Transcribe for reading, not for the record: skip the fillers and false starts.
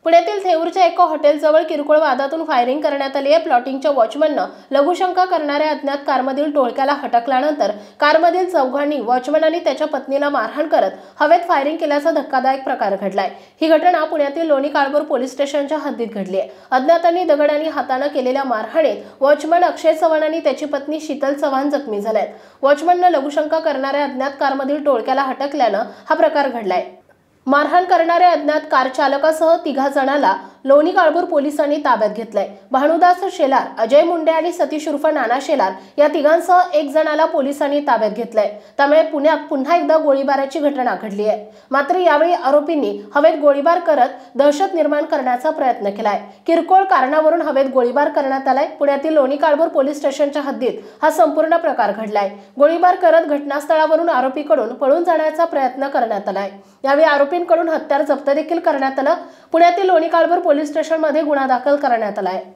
पुण्यातील थेऊरच्या एका हॉटेलजवळ किरकोळ वादातून फायरिंग करण्यात आली आहे। प्लॉटिंगच्या वॉचमननं लघुशंका करणाऱ्या अज्ञात कारमधील टोळक्याला हटकल्यानंतर कारमधील चौघांनी वॉचमन आणि त्याच्या पत्नीला मारहाण करत हवेत फायरिंग केल्याचा धक्कादायक प्रकार घडलाय। ही घटना पुण्यातील लोणी काळभोर पोलीस स्टेशनच्या हद्दीत घडली आहे। अज्ञातांनी दगड आणि हाताने केलेल्या मारहाणीत वॉचमन अक्षय चव्हाण आणि त्याची पत्नी शीतल चव्हाण जखमी झालेत। वॉचमननं लघुशंका करणाऱ्या अज्ञात कारमधील टोळक्याला हटकल्यानं हा प्रकार घडलाय। मारहाण करणाऱ्या अज्ञात कार चालकासह तिघा जणांना लोणी काळभोर पोलिसांनी ताब्यात घेतलंय। भानुदास शेलार, अजय मुंडे आणि सतीश उर्फ नाना शेलार या तिघांसह एक जणाला पोलिसांनी ताब्यात घेतलंय। त्यामुळे पुण्यात पुन्हा एकदा गोळीबाराची घटना घडली आहे। मात्र यावेळी आरोपींनी हवेत गोळीबार करत दहशत निर्माण करण्याचा प्रयत्न केलाय। किरकोळ कारणावरून हवेत गोळीबार करण्यात आलाय। पुण्यातील लोणी काळभोर पोलीस स्टेशनच्या हद्दीत हा संपूर्ण प्रकार घडलाय। गोळीबार करत घटनास्थळावरून आरोपीकडून पळून जाण्याचा प्रयत्न करण्यात आलाय। यावेळी आरोपींकडून हत्यार जप्त देखील करण्यात आलं। पुण्यातील लोणी काळभोर पोलीस स्टेशनमध्ये गुन्हा दाखल करण्यात आला आहे।